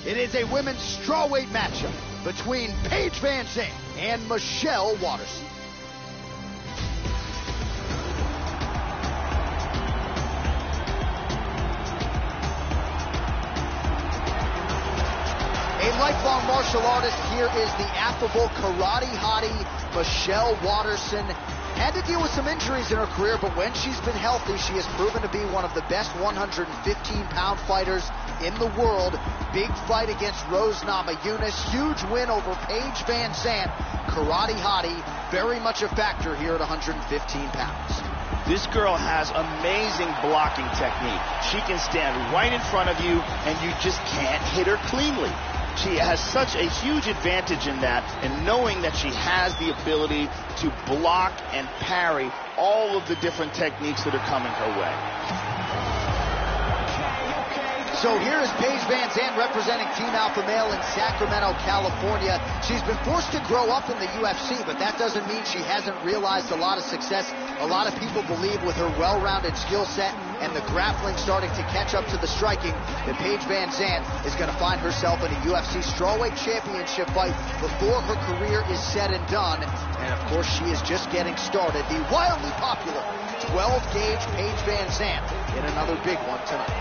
It is a women's strawweight matchup between Paige Van Zandt and Michelle Waterson. A lifelong martial artist, here is the affable karate hottie, Michelle Waterson. Had to deal with some injuries in her career, but when she's been healthy, she has proven to be one of the best 115-pound fighters in the world. Big fight against Rose Namajunas, huge win over Paige Van Zandt. Karate hottie, very much a factor here at 115 pounds. This girl has amazing blocking technique. She can stand right in front of you, and you just can't hit her cleanly. She has such a huge advantage in that, and knowing that she has the ability to block and parry all of the different techniques that are coming her way. So here is Paige Van Zandt representing Team Alpha Male in Sacramento, California. She's been forced to grow up in the UFC, but that doesn't mean she hasn't realized a lot of success. A lot of people believe with her well-rounded skill set and the grappling starting to catch up to the striking, that Paige Van Zandt is going to find herself in a UFC strawweight championship fight before her career is said and done. And of course, she is just getting started. The wildly popular 12-gauge Paige Van Zandt in another big one tonight.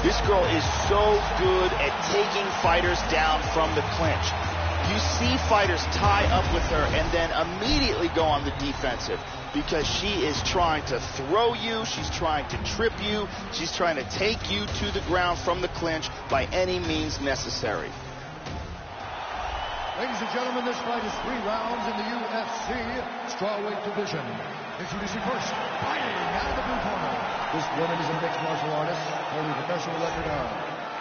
This girl is so good at taking fighters down from the clinch. You see fighters tie up with her and then immediately go on the defensive because she is trying to throw you, she's trying to trip you, she's trying to take you to the ground from the clinch by any means necessary. Ladies and gentlemen, this fight is 3 rounds in the UFC strawweight division. Introducing first, fighting out of the blue corner. This woman is a mixed martial artist, holding a professional record of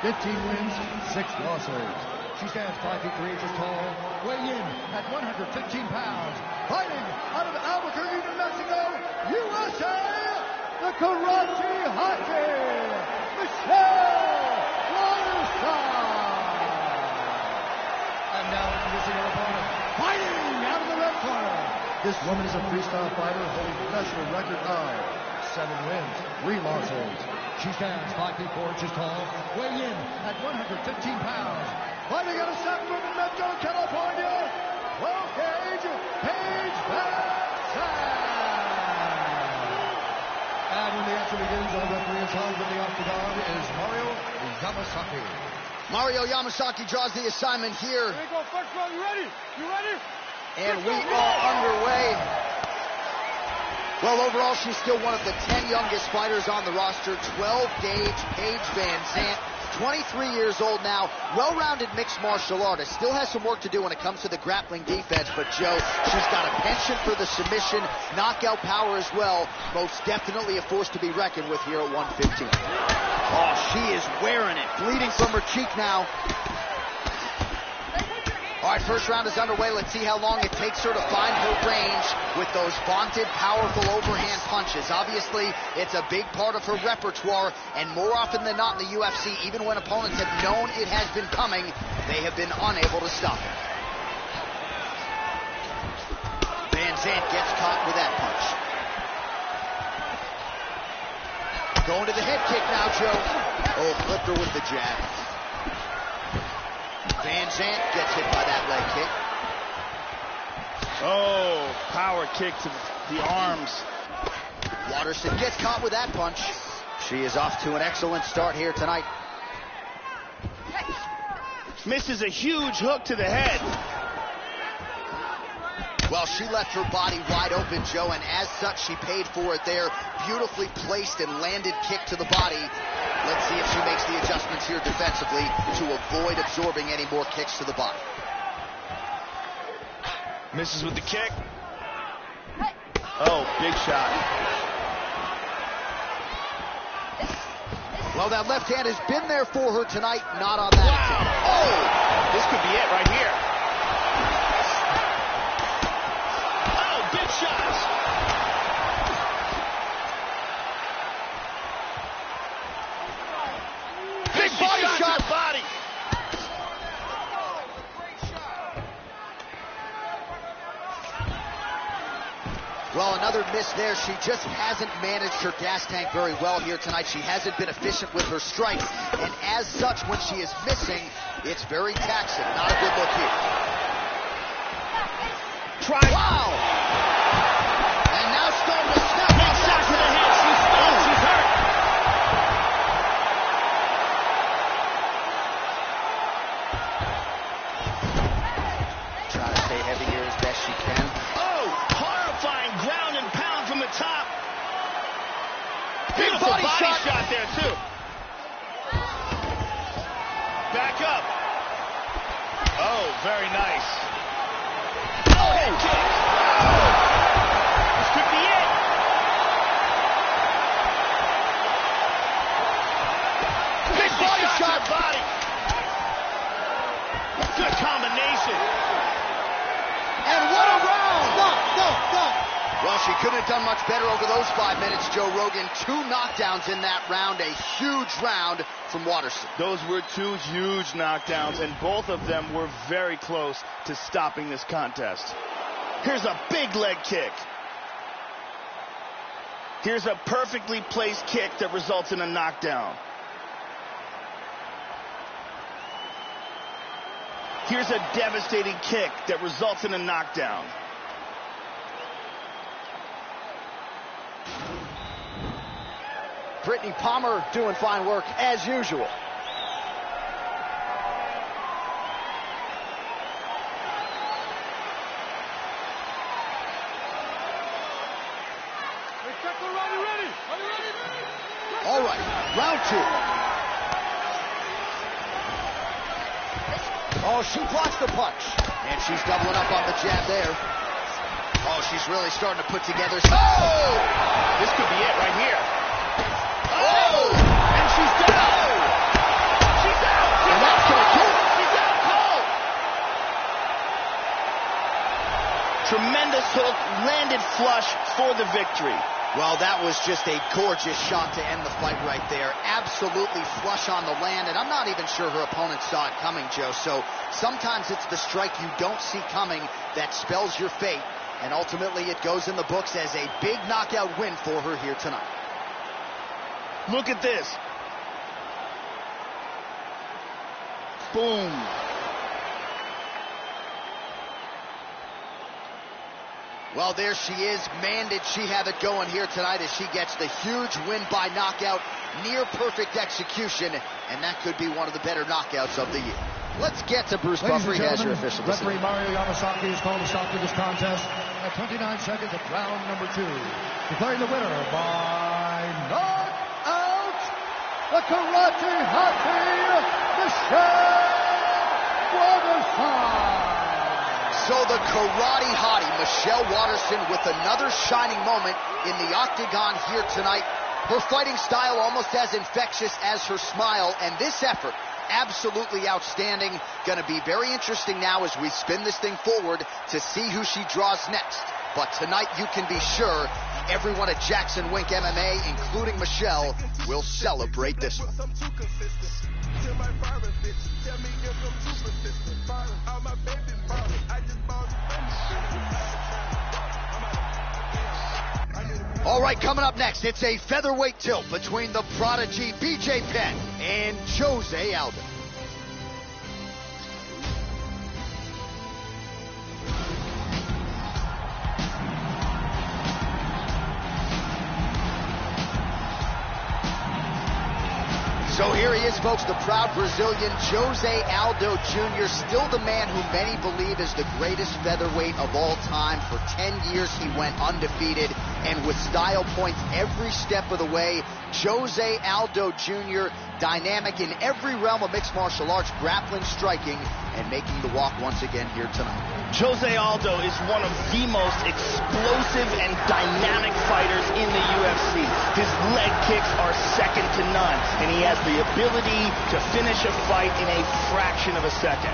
15 wins, 6 losses. She stands 5 feet 3 inches tall, weighing in at 115 pounds. Fighting out of Albuquerque, New Mexico, USA, the karate hottie, Michelle Waterson. And now introducing her opponent, fighting out of the red corner. This woman is a freestyle fighter holding a professional record of 7 wins, 3 losses. She stands 5 feet 4 inches tall, weighing in at 115 pounds. Fighting out of Sacramento, Metro, California, 12-gauge Paige Van Zandt. And when the action begins, our referee in charge of the octagon is Mario Yamasaki. Mario Yamasaki draws the assignment here. Here we go, first round. You ready? You ready? And we are underway. Well, overall, she's still one of the 10 youngest fighters on the roster. 12-gauge Paige Van Zandt, 23 years old now, well-rounded mixed martial artist. Still has some work to do when it comes to the grappling defense, but Joe, she's got a penchant for the submission, knockout power as well. Most definitely a force to be reckoned with here at 115. Oh, she is wearing it, bleeding from her cheek now. All right, first round is underway. Let's see how long it takes her to find her range with those vaunted, powerful overhand punches. Obviously, it's a big part of her repertoire, and more often than not in the UFC, even when opponents have known it has been coming, they have been unable to stop it. Van Zandt gets caught with that punch. Going to the head kick now, Joe. Oh, flipped her with the jab. Van Zandt gets hit by that leg kick. Oh, power kick to the arms. Waterson gets caught with that punch. She is off to an excellent start here tonight. Misses a huge hook to the head. Well, she left her body wide open, Joe, and as such, she paid for it there. Beautifully placed and landed kick to the body. Let's see if she makes the adjustments here defensively to avoid absorbing any more kicks to the body. Misses with the kick. Oh, big shot. Well, that left hand has been there for her tonight, not on that attempt. Oh, this could be it right here. Oh, big shots. Big body shot. Body. Well, another miss there. She just hasn't managed her gas tank very well here tonight. She hasn't been efficient with her strikes, and as such, when she is missing, it's very taxing. Not a good look here. Wow! And now starting to step up. Shot to the head. She's stunned. She's hurt. Trying to stay heavy here as best she can. Oh, horrifying ground and pound from the top. Big Beautiful body shot there, too. Back up. Oh, very nice. Oh, head kick. Oh. This could be it. Big body shot to the body. Good combination. And what a round! Stop. Well, she couldn't have done much better over those 5 minutes, Joe Rogan. 2 knockdowns in that round, a huge round from Waterson. Those were 2 huge knockdowns, and both of them were very close to stopping this contest. Here's a big leg kick. Here's a perfectly placed kick that results in a knockdown. Here's a devastating kick that results in a knockdown. Brittany Palmer doing fine work as usual. All right, round 2. Oh, she blocks the punch. And she's doubling up on the jab there. Oh, she's really starting to put together some... Oh! This could be it right here. Oh! And she's down! She's out! And that's gonna kill her. She's out cold! Tremendous hook, landed flush for the victory. Well, that was just a gorgeous shot to end the fight right there. Absolutely flush on the land, and I'm not even sure her opponent saw it coming, Joe. So sometimes it's the strike you don't see coming that spells your fate, and ultimately it goes in the books as a big knockout win for her here tonight. Look at this. Boom. Well, there she is. Man, did she have it going here tonight as she gets the huge win by knockout, near perfect execution, and that could be one of the better knockouts of the year. Let's get to Bruce Buffer. He has your official decision. Referee Mario Yamasaki has called a stop to this contest at 29 seconds of round number 2. Declaring the winner by knockout, the karate hottie, Michelle Waterson. So the karate hottie, Michelle Waterson, with another shining moment in the octagon here tonight. Her fighting style almost as infectious as her smile, and this effort, absolutely outstanding. Going to be very interesting now as we spin this thing forward to see who she draws next. But tonight you can be sure everyone at Jackson Wink MMA, including Michelle, will celebrate this one. All right, coming up next, it's a featherweight tilt between the prodigy BJ Penn and Jose Aldo. So here he is, folks, the proud Brazilian Jose Aldo Jr., still the man who many believe is the greatest featherweight of all time. For 10 years, he went undefeated, and with style points every step of the way. Jose Aldo Jr., dynamic in every realm of mixed martial arts, grappling, striking, and making the walk once again here tonight. Jose Aldo is one of the most explosive and dynamic fighters in the UFC. His leg kicks are second to none, and he has the ability to finish a fight in a fraction of a second.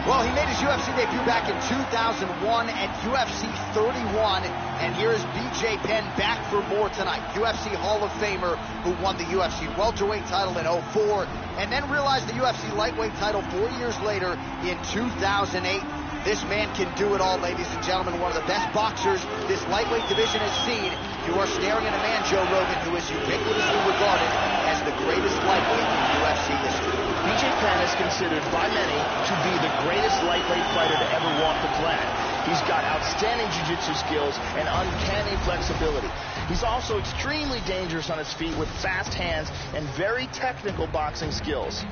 Well, Well, he made his UFC debut back in 2001 at UFC 31, and here is BJ Penn back for more tonight. UFC Hall of Famer who won the UFC welterweight title in 2004, and then realized the UFC lightweight title 4 years later in 2008. This man can do it all, ladies and gentlemen. One of the best boxers this lightweight division has seen. You are staring at a man, Joe Rogan, who is ubiquitously regarded as the greatest lightweight in UFC history. BJ Penn is considered by many to be the greatest lightweight fighter to ever walk the planet. He's got outstanding jiu-jitsu skills and uncanny flexibility. He's also extremely dangerous on his feet with fast hands and very technical boxing skills.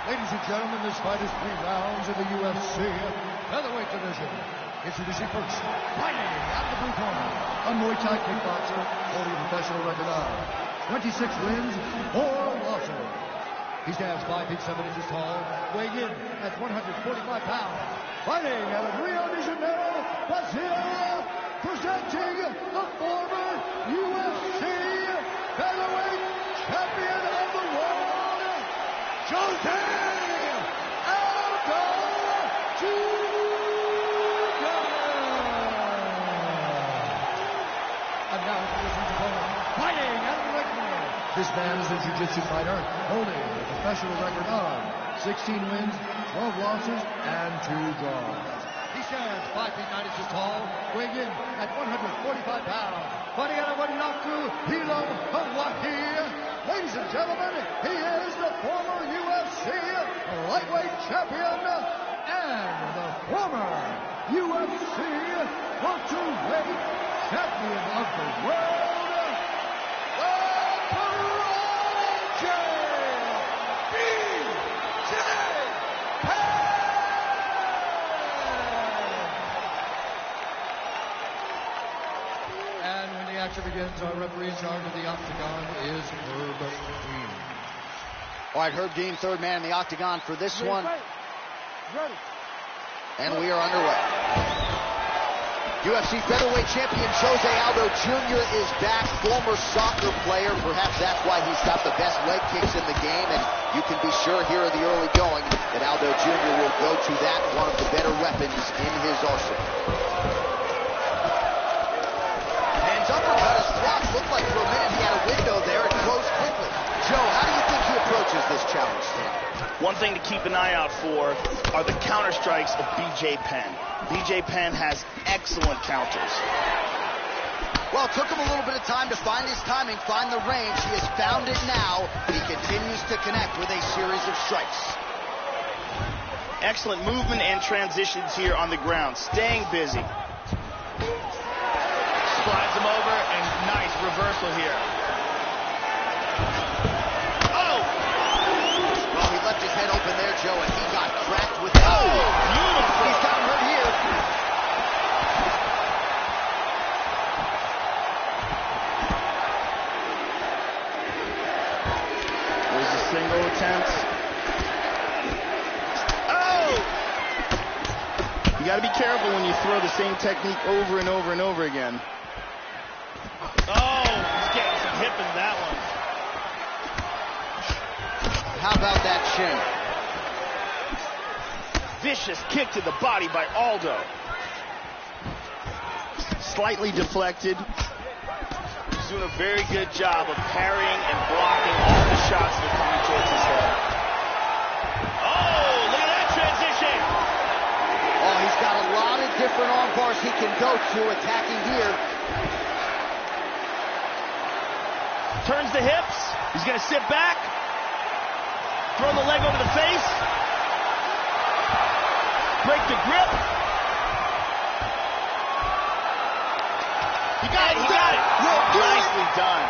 Ladies and gentlemen, this fight is 3 rounds in the UFC featherweight division. Introducing first, fighting out of the blue corner, a Muay Thai kickboxer holding a professional record of 26 wins, 4 losses. He stands 5 feet 7 inches tall, weighing in at 145 pounds. Fighting out of Rio de Janeiro, Brazil, presenting the former UFC featherweight champion of the world, Jose Aldo Jr. And now his opponent, fighting out of the ring corner. This man is a jiu-jitsu fighter holding a professional record of 16 wins, 12 losses, and 2 draws. He stands 5 feet 9 inches tall, weighing in at 145 pounds. Fighting out of Wanaku, Hilo, Hawaii. Ladies and gentlemen, he is the former UFC lightweight champion and the former UFC welterweight champion of the world, BJ Penn! And when the action begins, our referee in charge of the octagon is Herb Dean. All right, Herb Dean, third man in the octagon for this one. Ready. And we are underway. UFC featherweight champion Jose Aldo Jr. is back, former soccer player. Perhaps that's why he's got the best leg kicks in the game, and you can be sure here in the early going that Aldo Jr. will go to that, one of the better weapons in his arsenal. Penn's uppercut is blocked. Looked like for a minute he had a window there. It closed quickly. Joe, how do you think he approaches this challenge, Stan? One thing to keep an eye out for are the counter strikes of BJ Penn. BJ Penn has excellent counters. Well, it took him a little bit of time to find his timing, find the range. He has found it now. He continues to connect with a series of strikes. Excellent movement and transitions here on the ground. Staying busy. Slides him over, and nice reversal here. Oh! Well, he left his head open there, Joe, and he got cracked with that. Oh, beautiful! He's got him hurt here. There's a single attempt. Oh! You got to be careful when you throw the same technique over and over and over again. Oh, he's getting some hip in that one. How about that shin? Vicious kick to the body by Aldo. Slightly deflected. He's doing a very good job of parrying and blocking all the shots that are coming towards his head. Oh, look at that transition! Oh, he's got a lot of different arm bars he can go to attacking here. Turns the hips. He's going to sit back. Throw the leg over the face. Break the grip. He got it. He got it. Nicely done.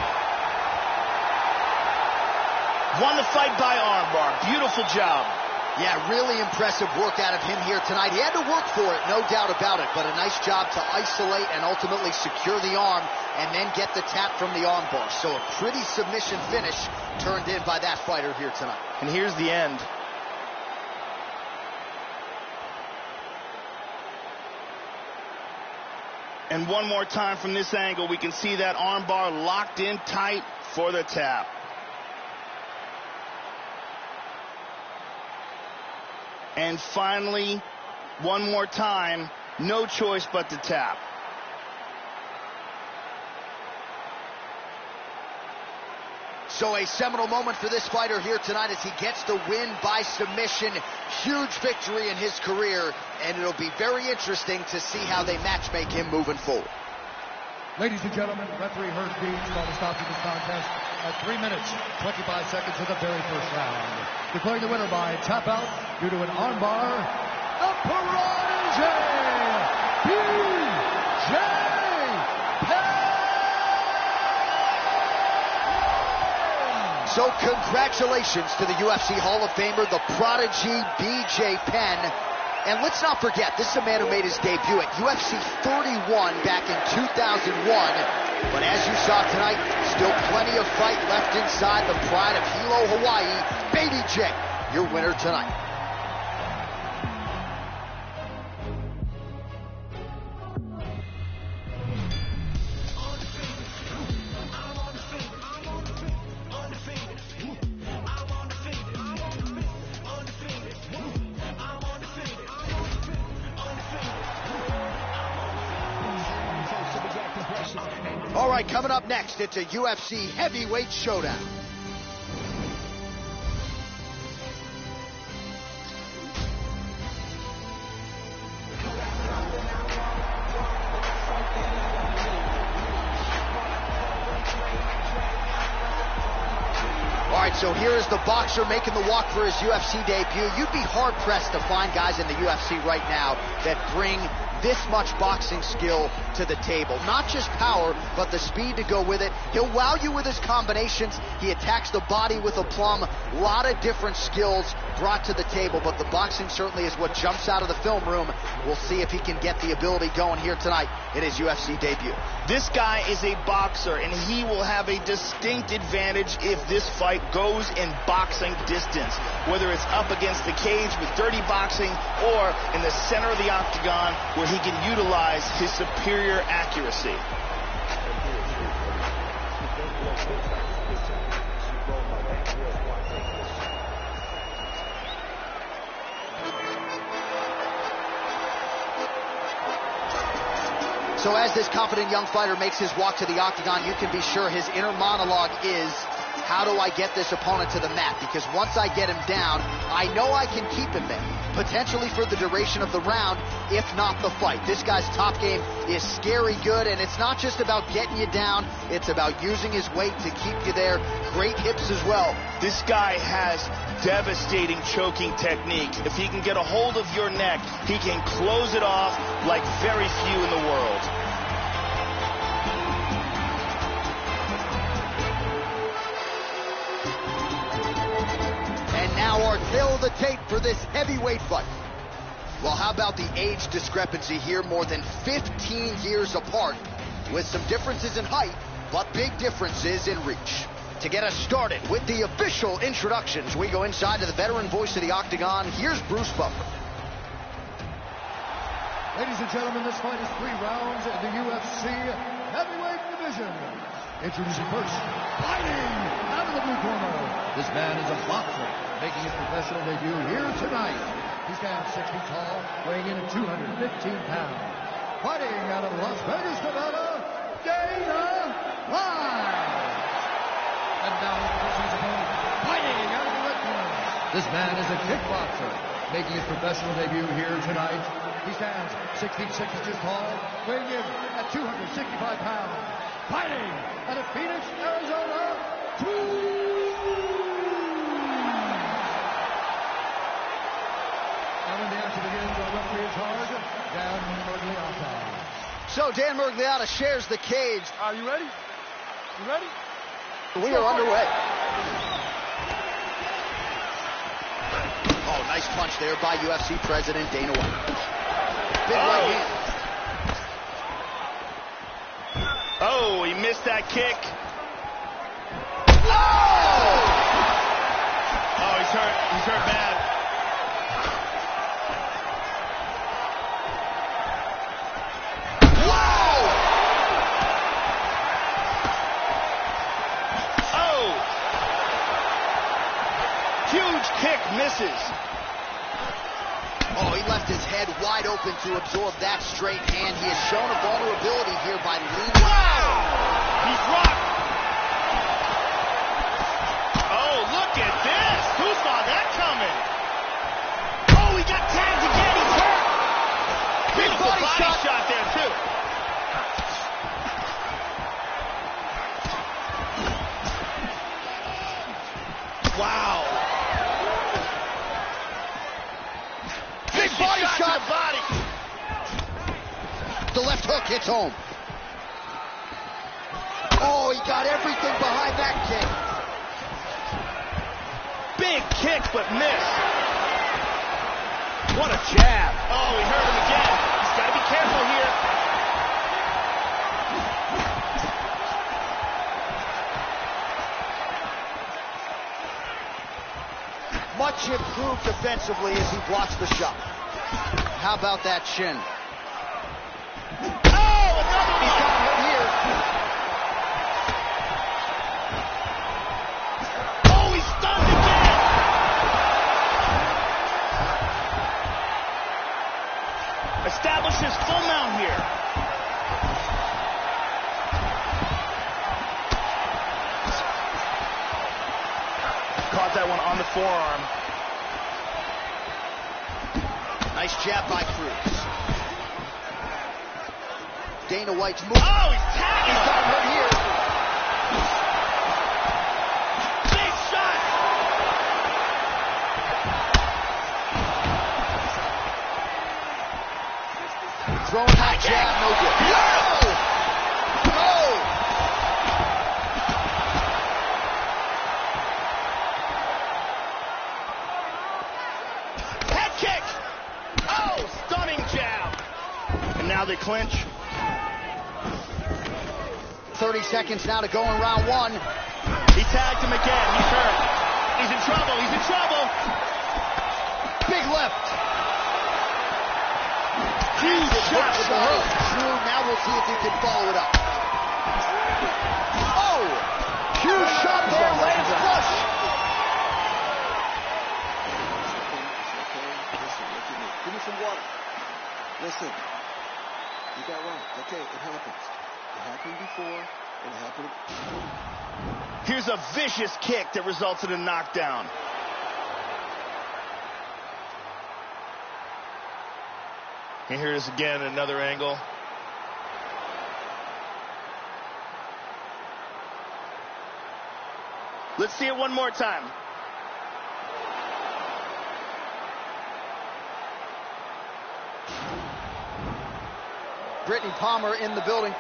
Won the fight by armbar. Beautiful job. Yeah, really impressive work out of him here tonight. He had to work for it, no doubt about it, but a nice job to isolate and ultimately secure the arm and then get the tap from the arm bar. So a pretty submission finish turned in by that fighter here tonight. And here's the end. And one more time from this angle, we can see that arm bar locked in tight for the tap. And finally, one more time, no choice but to tap. So a seminal moment for this fighter here tonight as he gets the win by submission. Huge victory in his career, and it'll be very interesting to see how they matchmake him moving forward. Ladies and gentlemen, referee Herb Dean's going to stop this contest at 3 minutes, 25 seconds of the very first round. Declaring the winner by tap out due to an armbar, the Prodigy, B.J. Penn! So congratulations to the UFC Hall of Famer, the Prodigy, B.J. Penn. And let's not forget, this is a man who made his debut at UFC 31 back in 2001. But as you saw tonight, still plenty of fight left inside the pride of Hilo, Hawaii. Baby J, your winner tonight. All right, coming up next, it's a UFC heavyweight showdown. All right, so here is the boxer making the walk for his UFC debut. You'd be hard-pressed to find guys in the UFC right now that bring this much boxing skill to the table. Not just power, but the speed to go with it. He'll wow you with his combinations. He attacks the body with aplomb. A lot of different skills brought to the table, but the boxing certainly is what jumps out of the film room. We'll see if he can get the ability going here tonight in his UFC debut. This guy is a boxer, and he will have a distinct advantage if this fight goes in boxing distance, whether it's up against the cage with dirty boxing or in the center of the octagon where he can utilize his superior accuracy. So as this confident young fighter makes his walk to the octagon, you can be sure his inner monologue is, how do I get this opponent to the mat? Because once I get him down, I know I can keep him there, potentially for the duration of the round, if not the fight. This guy's top game is scary good, and it's not just about getting you down, it's about using his weight to keep you there. Great hips as well. This guy has devastating choking technique. If he can get a hold of your neck, he can close it off like very few in the world. And now our tail of the tape for this heavyweight fight. Well, how about the age discrepancy here? More than 15 years apart, with some differences in height, but big differences in reach. To get us started with the official introductions, we go inside to the veteran voice of the octagon. Here's Bruce Buffer. Ladies and gentlemen, this fight is 3 rounds in the UFC heavyweight division. Introducing first, fighting out of the blue corner. This man is a boxer, making his professional debut here tonight. He stands 6 feet tall, weighing in at 215 pounds. Fighting out of Las Vegas, Nevada, Dana White. And now his opponent, fighting out of the red corner. This man is a kickboxer, making his professional debut here tonight. He stands 6 feet 6 inches tall, weighing in at 265 pounds. Fighting out of Phoenix, Arizona, And when the action begins, our referee in charge, Dan Murgliata. So Dan Murgliata shares the cage. Are you ready? You ready? We are underway. Oh, nice punch there by UFC President Dana White. Big right hand. Oh, he missed that kick. Oh! Oh, he's hurt. He's hurt bad. Huge kick misses. left his head wide open to absorb that straight hand. He has shown a vulnerability here by leaning. Wow! He's rocked. Oh, look at this. Who saw that coming? Oh, he got tagged again. He's hurt. Big body shot there, too. Wow. Big body shot. To the body. The left hook hits home. Oh, he got everything behind that kick. Big kick, but missed. What a jab. Oh, he hurt him again. He's got to be careful here. Much improved defensively as he blocks the shot. How about that shin? Oh, another He's got him here. Oh, he's stunned again. Establishes full mount here. Caught that one on the forearm. Nice jab by Cruz. Dana White's move. Oh, he's tagging He's got him right here. Big shot. Throwing that jab, no good. No! No! Head kick. Oh, stunning jab. And now they clinch. 30 seconds now to go in round one. He tagged him again. He's hurt. He's in trouble. He's in trouble. Big left. Huge shot with with the the hook. hook. Drew, now we'll see if he can follow it up. Oh! Huge shot there, lands flush. Listen, look at me. Give me some water. Listen. You got right. Okay, it happens. It happened before. It happened. Here's a vicious kick that results in a knockdown. And here's again another angle. Let's see it one more time. Brittany Palmer in the building.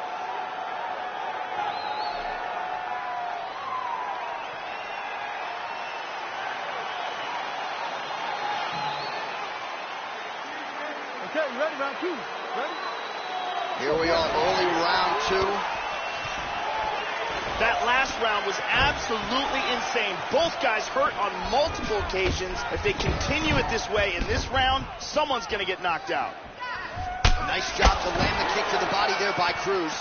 Okay, you ready, round two? Ready? Here we are, early round two. That last round was absolutely insane. Both guys hurt on multiple occasions. If they continue it this way in this round, someone's going to get knocked out. Nice job to land the kick to the body there by Cruz.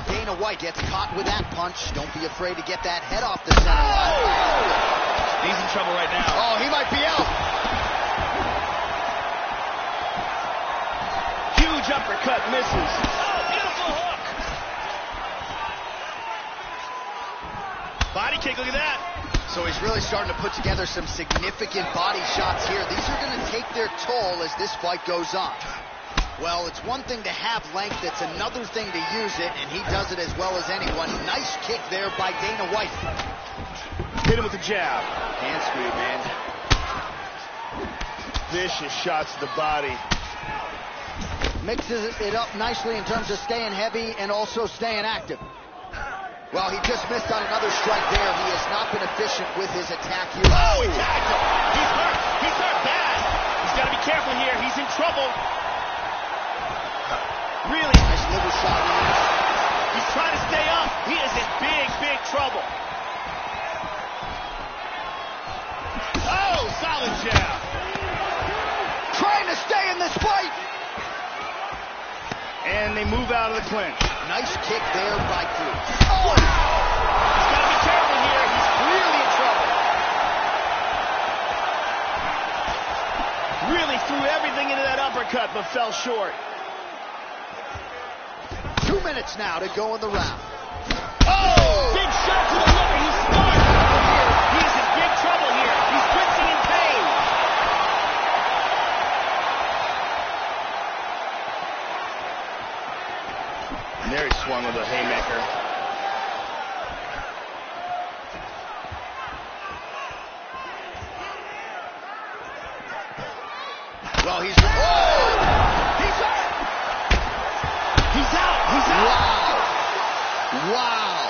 Dana White gets caught with that punch. Don't be afraid to get that head off the center line. He's in trouble right now. Oh, he might be out. Huge uppercut misses. Oh, beautiful hook. Body kick, look at that. So he's really starting to put together some significant body shots here. These are going to take their toll as this fight goes on. Well, it's one thing to have length, it's another thing to use it, and he does it as well as anyone. Nice kick there by Dana White. Hit him with the jab. Hand screw, man. Vicious shots to the body. Mixes it up nicely in terms of staying heavy and also staying active. Well, he just missed on another strike there. He has not been efficient with his attack here. Oh, he tagged him. He's hurt. He's hurt bad. He's got to be careful here. He's in trouble. Really nice liver shot. He's trying to stay up. He is in big, big trouble. Oh, solid jab. Trying to stay in this fight. And they move out of the clinch. Nice kick there by Cruz. Oh! He's got to be careful here. He's clearly in trouble. Really diving into that uppercut, but fell short. 2 minutes now to go in the round. Oh! Big shot to the liver. He's smart. He's in big trouble here. He's wincing in pain. And there he swung with a haymaker. Well, he's out. He's out. He's out. Wow.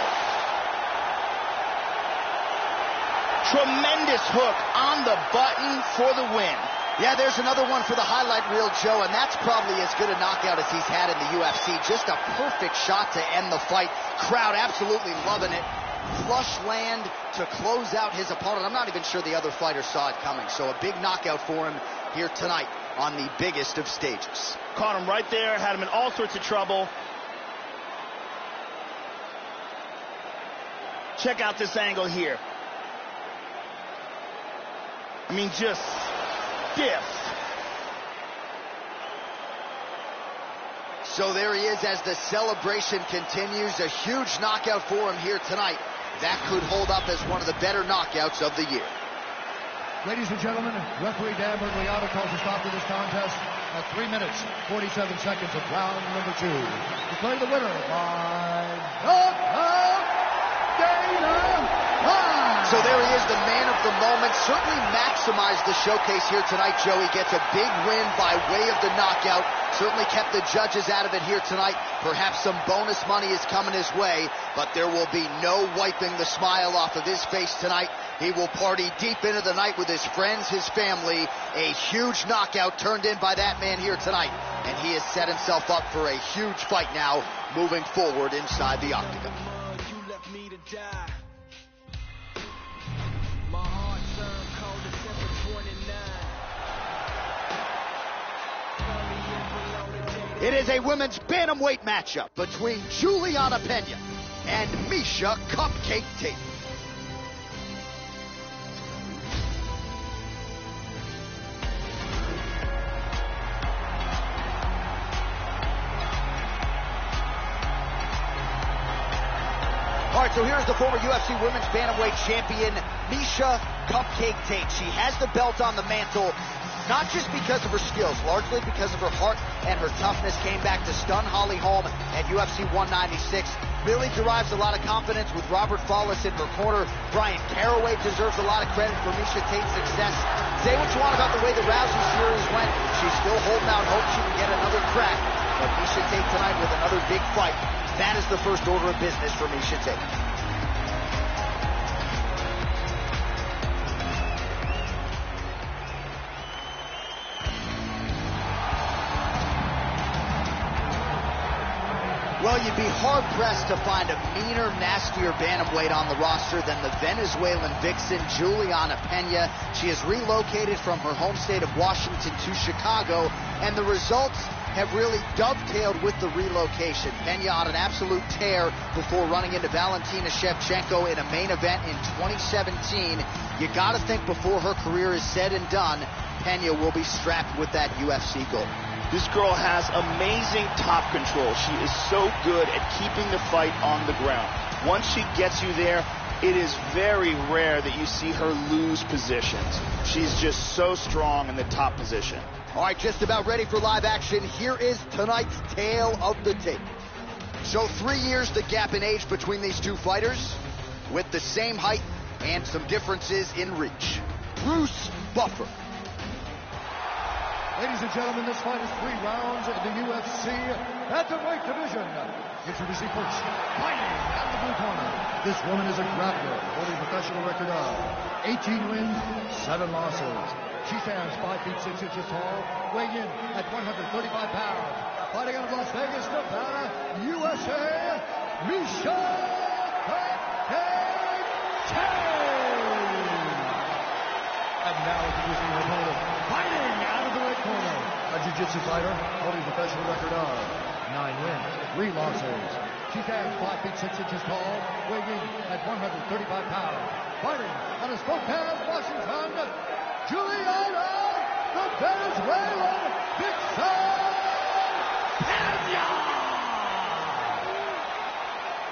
Tremendous hook on the button for the win. Yeah, there's another one for the highlight reel, Joe, and that's probably as good a knockout as he's had in the UFC. Just a perfect shot to end the fight. Crowd absolutely loving it. Flush land to close out his opponent. I'm not even sure the other fighter saw it coming. So a big knockout for him here tonight on the biggest of stages. Caught him right there, had him in all sorts of trouble. Check out this angle here. I mean, just stiff. So there he is as the celebration continues. A huge knockout for him here tonight. That could hold up as one of the better knockouts of the year. Ladies and gentlemen, referee Dan Bergliano calls a stop to this contest at 3 minutes, 47 seconds of round number 2. Declaring the winner by knockout, Dana. So there he is, the man of the moment. Certainly maximized the showcase here tonight, Joe. He gets a big win by way of the knockout. Certainly kept the judges out of it here tonight. Perhaps some bonus money is coming his way, but there will be no wiping the smile off of his face tonight. He will party deep into the night with his friends, his family. A huge knockout turned in by that man here tonight. And he has set himself up for a huge fight now, moving forward inside the octagon. It is a women's bantamweight matchup between Juliana Pena and Miesha Cupcake Tate. All right, so here's the former UFC Women's Bantamweight Champion, Miesha Cupcake Tate. She has the belt on the mantle, not just because of her skills, largely because of her heart and her toughness. Came back to stun Holly Holm at UFC 196. Really derives a lot of confidence with Robert Follis in her corner. Brian Caraway deserves a lot of credit for Miesha Tate's success. Say what you want about the way the Rousey series went. She's still holding out hope she can get another crack. But Miesha Tate tonight with another big fight. That is the first order of business for Miesha Tate. Well, you'd be hard-pressed to find a meaner, nastier bantamweight on the roster than the Venezuelan vixen, Juliana Pena. She has relocated from her home state of Washington to Chicago, and the results have really dovetailed with the relocation. Pena on an absolute tear before running into Valentina Shevchenko in a main event in 2017. You got to think before her career is said and done, Pena will be strapped with that UFC gold. This girl has amazing top control. She is so good at keeping the fight on the ground. Once she gets you there, it is very rare that you see her lose positions. She's just so strong in the top position. All right, just about ready for live action. Here is tonight's tale of the tape. So 3 years the gap in age between these two fighters, with the same height and some differences in reach. Bruce Buffer. Ladies and gentlemen, this fight is 3 rounds in the UFC bantamweight division. Introducing first, fighting out of the blue corner. This woman is a grappler, holding a professional record of 18 wins, 7 losses. She stands 5 feet 6 inches tall, weighing in at 135 pounds. Fighting out of Las Vegas, Nevada, USA, Miesha Cupcake Tate. And now introducing her opponent, fighting out of the red corner, a jiu-jitsu fighter holding a professional record of 9 wins, 3 losses. She stands 5 feet 6 inches tall, weighing in at 135 pounds. Fighting out of Spokane, Washington, Juliana the Venezuelan Vixen Pena.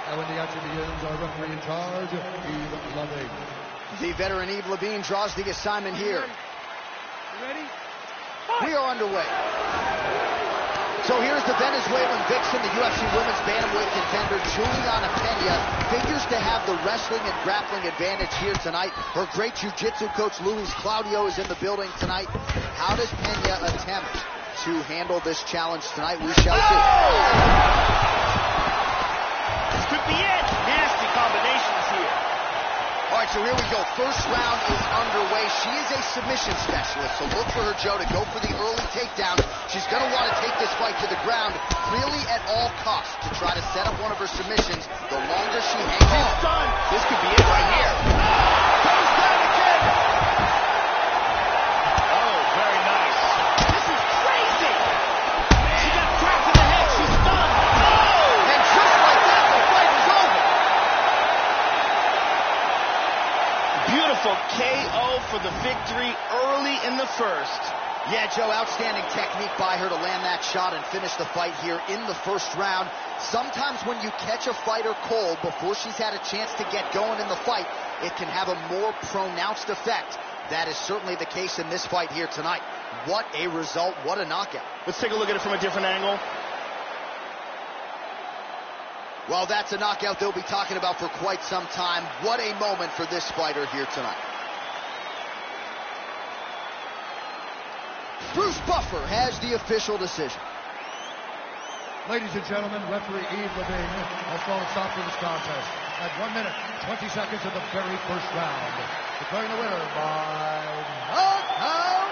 And when the action begins, our referee in charge, E-Riddler. The veteran Eve Levine draws the assignment here. You ready? We are underway. So here's the Venezuelan Vixen, the UFC Women's Bantamweight contender, Juliana Pena, figures to have the wrestling and grappling advantage here tonight. Her great jiu-jitsu coach, Luis Claudio, is in the building tonight. How does Pena attempt to handle this challenge tonight? We shall see. This could be it. Nasty combinations here. All right, so here we go. First round is underway. She is a submission specialist, so look for her, Joe, to go for the early takedown. She's going to want to take this fight to the ground, really at all costs, to try to set up one of her submissions. The longer she hangs on. She's done. This could be it right here. Goes down again. Oh, very nice. This is crazy. She got cracked in the head. She's stunned. Oh! And just like that, the fight is over. Beautiful KO for the victory early in the first. Yeah, Joe, outstanding technique by her to land that shot and finish the fight here in the first round. Sometimes when you catch a fighter cold before she's had a chance to get going in the fight, it can have a more pronounced effect. That is certainly the case in this fight here tonight. What a result, what a knockout. Let's take a look at it from a different angle. Well, that's a knockout they'll be talking about for quite some time. What a moment for this fighter here tonight. Bruce Buffer has the official decision. Ladies and gentlemen, referee Eve Levine has called a stop to this contest at 1 minute, 20 seconds of the very first round. Declaring the winner by knockout,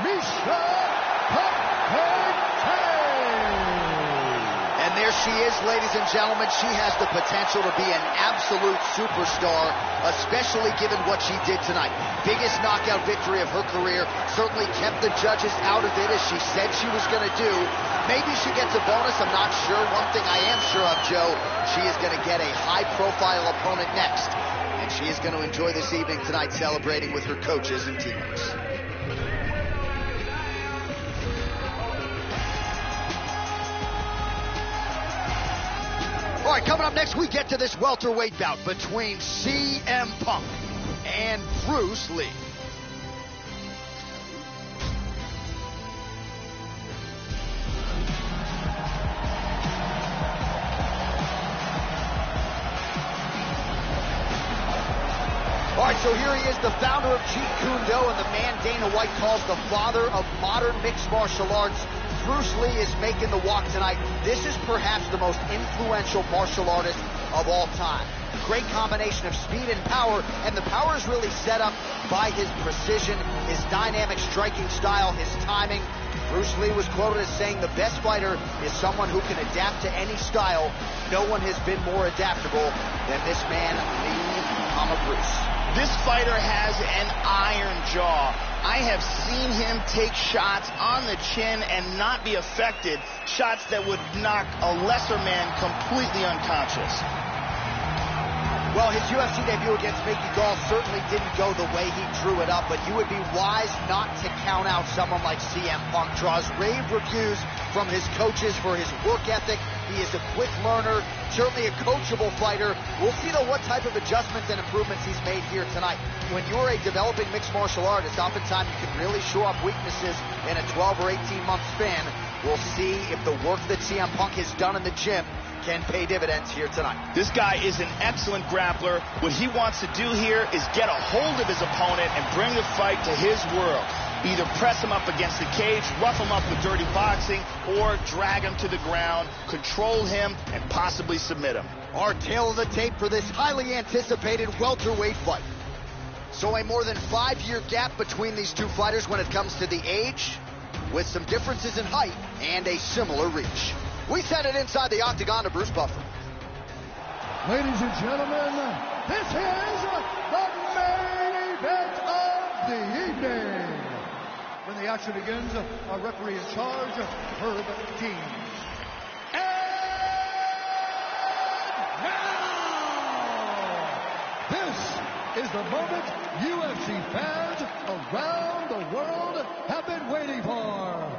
Misha Paparazzi. And there she is, ladies and gentlemen. She has the potential to be an absolute superstar, especially given what she did tonight. Biggest knockout victory of her career. Certainly kept the judges out of it, as she said she was going to do. Maybe she gets a bonus, I'm not sure. One thing I am sure of, Joe, she is going to get a high-profile opponent next. And she is going to enjoy this evening tonight celebrating with her coaches and teammates. All right, coming up next, we get to this welterweight bout between CM Punk and Bruce Lee. All right, so here he is, the founder of Jeet Kune Do and the man Dana White calls the father of modern mixed martial arts. Bruce Lee is making the walk tonight. This is perhaps the most influential martial artist of all time. Great combination of speed and power, and the power is really set up by his precision, his dynamic striking style, his timing. Bruce Lee was quoted as saying the best fighter is someone who can adapt to any style. No one has been more adaptable than this man, Lee Bruce. This fighter has an iron jaw. I have seen him take shots on the chin and not be affected. Shots that would knock a lesser man completely unconscious. Well, his UFC debut against Mickey Gall certainly didn't go the way he drew it up, but you would be wise not to count out someone like CM Punk. Draws rave reviews from his coaches for his work ethic. He is a quick learner, certainly a coachable fighter. We'll see, though, what type of adjustments and improvements he's made here tonight. When you're a developing mixed martial artist, oftentimes you can really shore up weaknesses in a 12 or 18-month span. We'll see if the work that CM Punk has done in the gym can pay dividends here tonight. This guy is an excellent grappler. What he wants to do here is get a hold of his opponent and bring the fight to his world. Either press him up against the cage, rough him up with dirty boxing, or drag him to the ground, control him, and possibly submit him. Our tail of the tape for this highly anticipated welterweight fight. So a more than 5-year gap between these two fighters when it comes to the age, with some differences in height and a similar reach. We send it inside the octagon to Bruce Buffer. Ladies and gentlemen, this is the main event of the evening. When the action begins, our referee in charge, Herb Dean. And now, this is the moment UFC fans around the world have been been waiting for.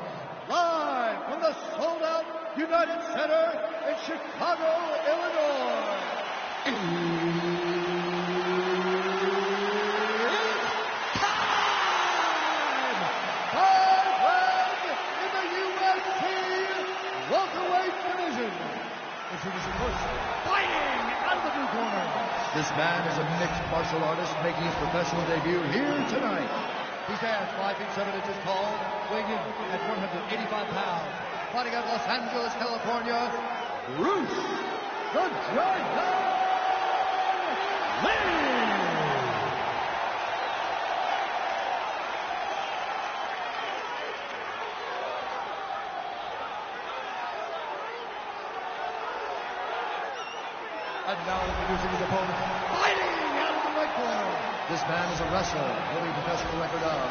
Live from the sold-out United Center in Chicago, Illinois. It's time! 5 rounds in the UFC welterweight division. Introducing first, fighting out of the blue corner. This man is a mixed martial artist making his professional debut here tonight. He stands 5 feet 7 inches tall, weighing in at 185 pounds. Fighting out of Los Angeles, California, Bruce the Dragon Lee! And now introducing his opponent, fighting out of the right corner. This man is a wrestler, holding a professional record of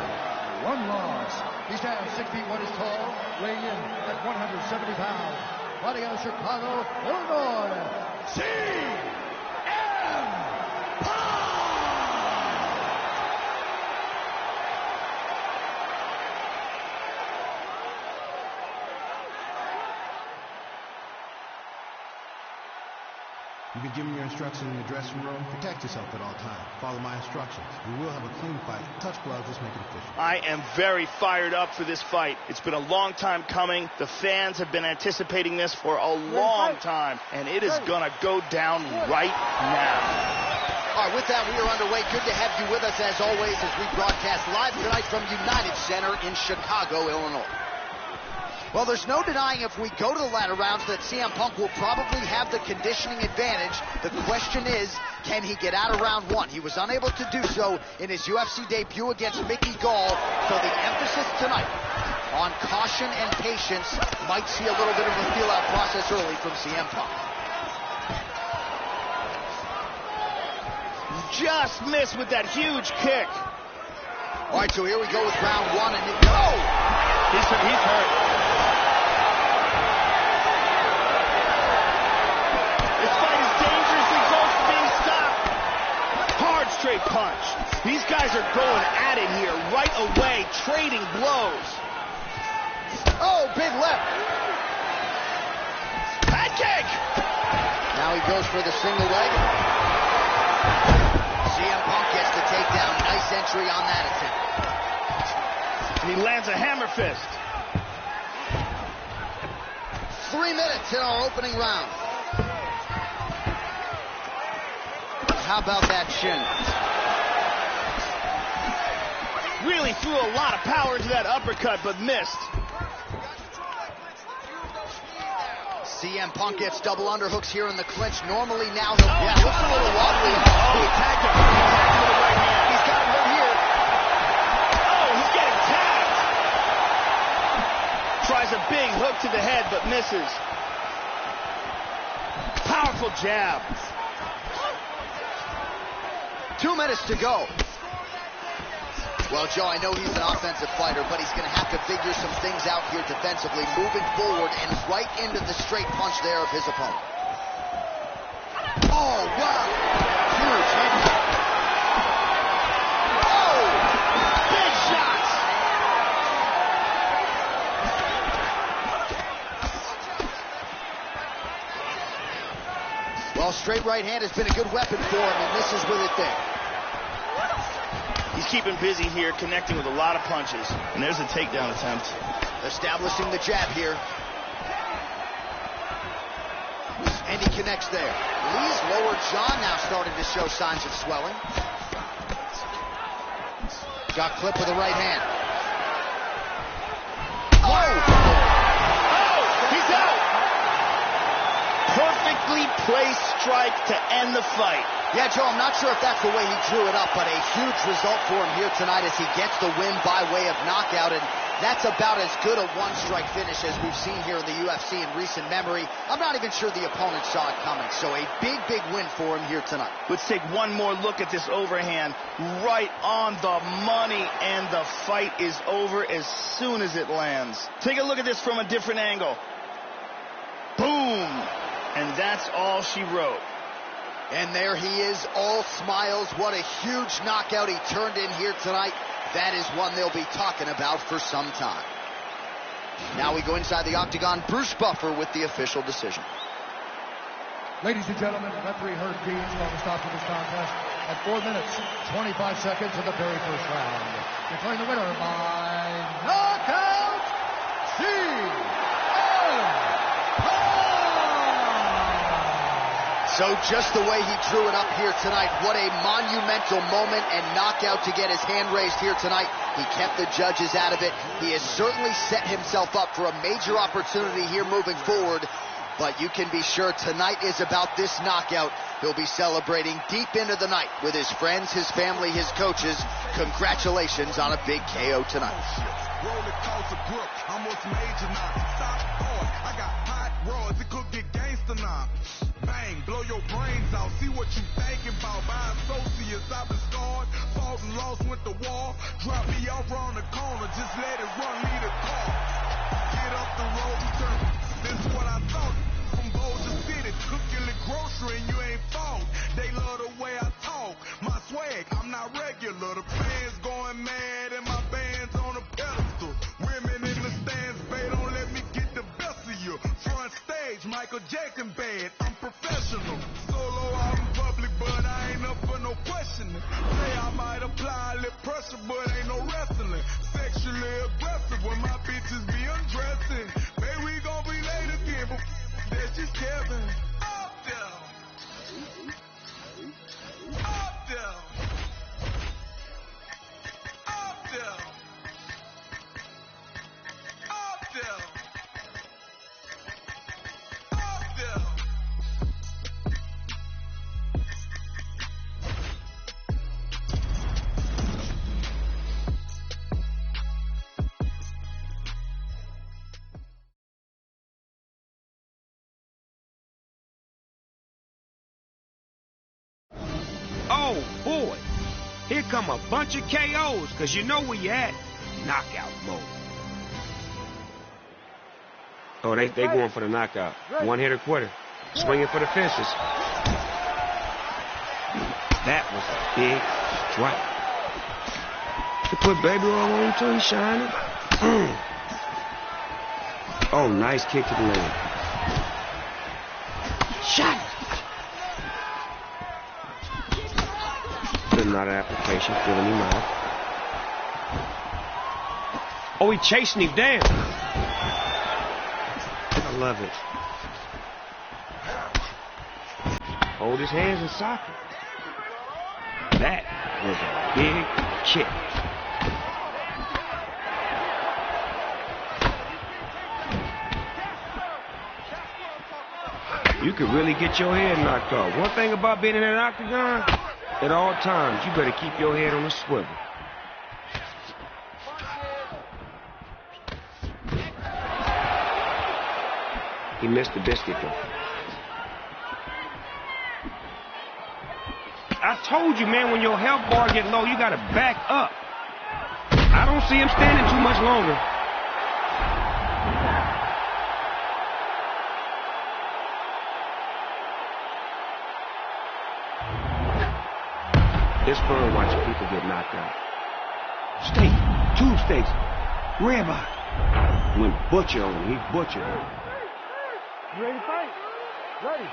1 loss. He stands 6 feet 1 inches tall, weighing in at 170 pounds. Fighting out of Chicago, Illinois, CM Punk! You've been given your instructions in the dressing room. Protect yourself at all times. Follow my instructions. We will have a clean fight. Touch gloves. Let's make it official. I am very fired up for this fight. It's been a long time coming. The fans have been anticipating this for a long time, and it is going to go down right now. All right, with that, we are underway. Good to have you with us, as always, as we broadcast live tonight from United Center in Chicago, Illinois. Well, there's no denying if we go to the latter rounds that CM Punk will probably have the conditioning advantage. The question is, can he get out of round 1? He was unable to do so in his UFC debut against Mickey Gall, so the emphasis tonight on caution and patience. Might see a little bit of a feel-out process early from CM Punk. Just missed with that huge kick. All right, so here we go with round 1, and He's hurt. Straight punch. These guys are going at it here right away, trading blows. Oh, big left. Head kick. Now he goes for the single leg. CM Punk gets the takedown. Nice entry on that attempt. And he lands a hammer fist. 3 minutes in our opening round. How about that shin? Really threw a lot of power into that uppercut, but missed. CM Punk gets double underhooks here in the clinch. Normally now he'll... looks a little wobbly. He tagged him. He tagged him with the right hand. He's got him right here. Oh, he's getting tagged. Tries a big hook to the head, but misses. Powerful jab. 2 minutes to go. Well, Joe, I know he's an offensive fighter, but he's going to have to figure some things out here defensively, moving forward and right into the straight punch there of his opponent. Oh, wow. Huge head kick. Oh, big shots. Well, straight right hand has been a good weapon for him, and this is with it there. He's keeping busy here, connecting with a lot of punches. And there's a takedown attempt. Establishing the jab here. And he connects there. Lee's lower jaw now starting to show signs of swelling. Got clipped with the right hand. Oh! Oh! He's out! Perfectly placed strike to end the fight. Yeah, Joe, I'm not sure if that's the way he drew it up, but a huge result for him here tonight as he gets the win by way of knockout, and that's about as good a one-strike finish as we've seen here in the UFC in recent memory. I'm not even sure the opponent saw it coming, so a big, big win for him here tonight. Let's take one more look at this overhand. Right on the money, and the fight is over as soon as it lands. Take a look at this from a different angle. Boom! And that's all she wrote. And there he is, all smiles. What a huge knockout he turned in here tonight. that is one they'll be talking about for some time. Now we go inside the octagon. Bruce Buffer with the official decision. Ladies and gentlemen, referee Herb Dean's going to stop this contest at 4 minutes, 25 seconds of the very first round. Declaring the winner by knockout, So just the way he drew it up here tonight, what a monumental moment and knockout to get his hand raised here tonight. He kept the judges out of it. He has certainly set himself up for a major opportunity here moving forward. But you can be sure tonight is about this knockout. He'll be celebrating deep into the night with his friends, his family, his coaches. Congratulations on a big KO tonight. Roll it cause a grip, almost major now. Stop hard, I got hot rods, it could get gangster now. Bang, blow your brains out, see what you thinking about. My associates, I've been scarred, fought and lost, went to war. Drop me off around the corner, just let it run, lead a car. Get up the road and turn, this is what I thought. From Boulder City, cooking the grocery and you ain't fault. They love the way I talk, my swag, I'm not regular. The fans going mad and my band's on a pedestal. Women in the stands, babe, don't let me get the best of you. Front stage, Michael Jackson bad, I'm professional. Solo out in public, but I ain't up for no questioning. Say I might apply a little pressure, but ain't no wrestling. Sexually aggressive when my bitches be undressing. Baby, we gon' be late again, but that's just Kevin. Up down. Up down. Up down. Up down. Up down. Oh, boy. Here come a bunch of KOs, because you know where you at. Knockout mode. Oh, they going for the knockout. One hitter quitter. Swinging for the fences. That was a big strike. To put baby oil on until he's shining. Oh, nice kick to the leg. Shot it. Not an application, filling him out. Oh, he chasing him down. I love it. Hold his hands in socket. That was a big kick. You could really get your head knocked off. One thing about being in an octagon, at all times, you better keep your head on a swivel. He missed the biscuit, though. I told you, man, when your health bar get low, you gotta back up. I don't see him standing too much longer. It's fun watching people get knocked out. Steak, tube steaks, ribeye. Went butcher on him, he butchered him. You ready to fight? Ready.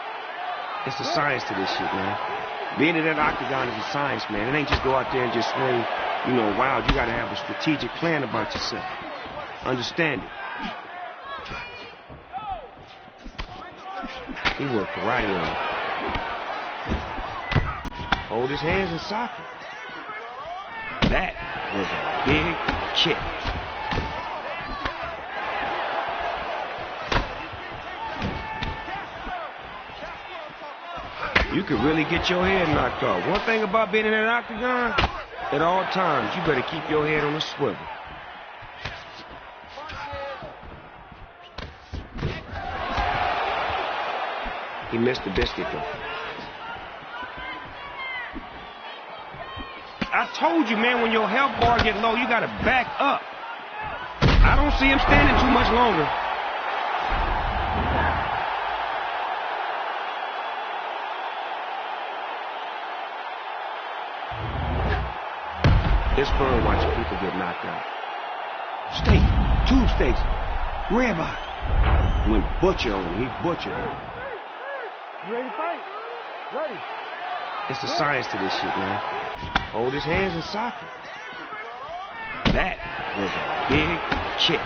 It's the science to this shit, man. Being in that octagon is a science, man. It ain't just go out there and just swing, you know, wild. You gotta have a strategic plan about yourself. Understand it. He worked karate on him. Hold his hands in socket. That was a big kick. You could really get your head knocked off. One thing about being in an octagon, at all times, you better keep your head on a swivel. He missed the biscuit, though. I told you, man, when your health bar get low, you gotta back up. I don't see him standing too much longer. It's fun watching people get knocked out. Steak, tube steaks, ribeye. Went butcher on him. He butchered him. You ready to fight? Ready. It's the science to this shit, man. Hold his hands in socket. That was a big kick.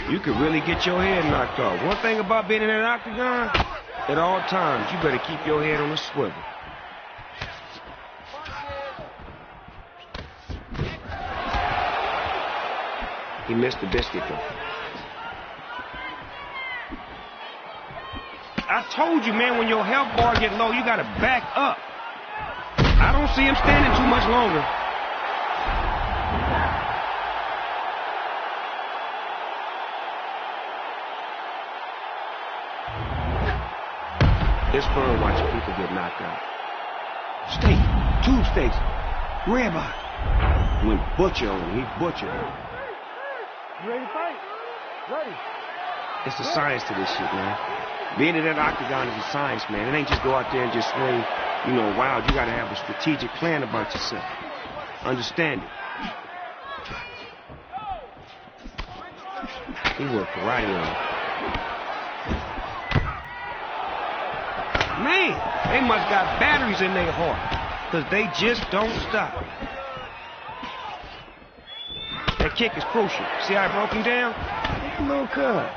You could really get your head knocked off. One thing about being in an octagon, at all times, you better keep your head on a swivel. He missed the biscuit, though. I told you, man, when your health bar get low, you gotta back up. I don't see him standing too much longer. It's fun watching people get knocked out. Steak, tube steaks, ribeye. Went butcher on him. He butchered him. You ready to fight? Ready. It's the science to this shit, man. Being in that octagon is a science, man. It ain't just go out there and just swing, wild. You gotta have a strategic plan about yourself. Understand it. He worked karate on him. Man, they must got batteries in their heart, because they just don't stop. That kick is crucial. See how I broke him down? Take a little cut.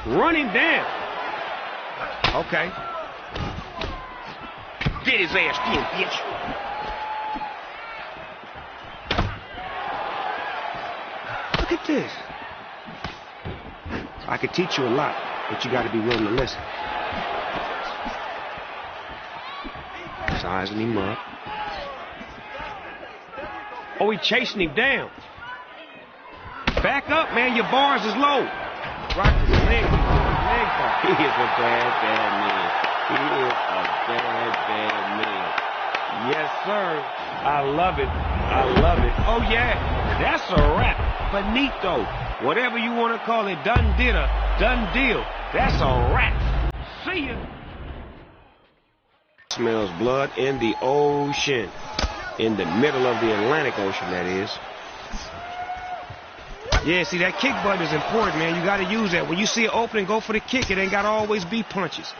Run him down. Okay. Get his ass in, bitch. Look at this. I could teach you a lot, but you got to be willing to listen. Sizing him up. Oh, he chasing him down. Back up, man. Your bars is low. Rock to the leg bar. He is a bad, bad man. He is a bad, bad man. Yes, sir. I love it. I love it. Oh, yeah. That's a wrap. Finito. Whatever you want to call it. Done dinner. Done deal. That's a wrap. See ya. Smells blood in the ocean. In the middle of the Atlantic Ocean, that is. Yeah, see, that kick button is important, man. You got to use that. When you see an opening, go for the kick. It ain't got to always be punches.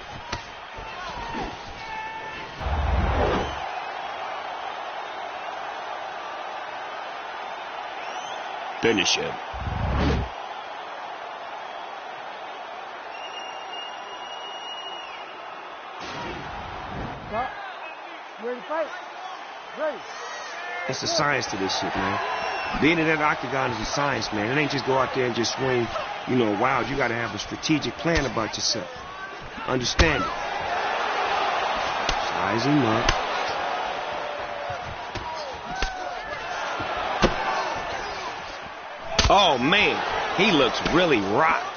Finish him. Ready to fight? Ready. It's a science to this shit, man. Being in that octagon is a science, man. It ain't just go out there and just swing, wild. You got to have a strategic plan about yourself. Understand it. Size him up. Oh, man. He looks really rocked.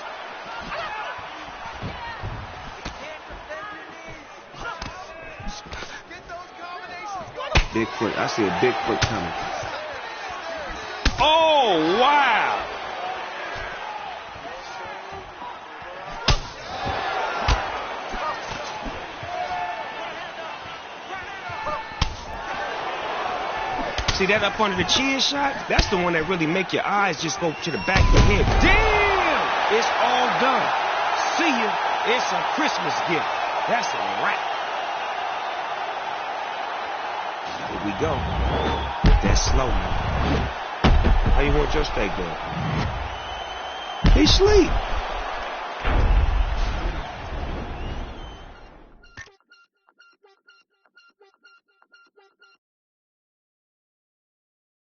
Big foot. I see a big foot coming. Oh, wow. See that up under the chin shot? That's the one that really make your eyes just go to the back of your head. Damn! It's all done. See ya. It's a Christmas gift. That's a wrap. Here we go. That's slow, man. How you want your steak done? He sleep.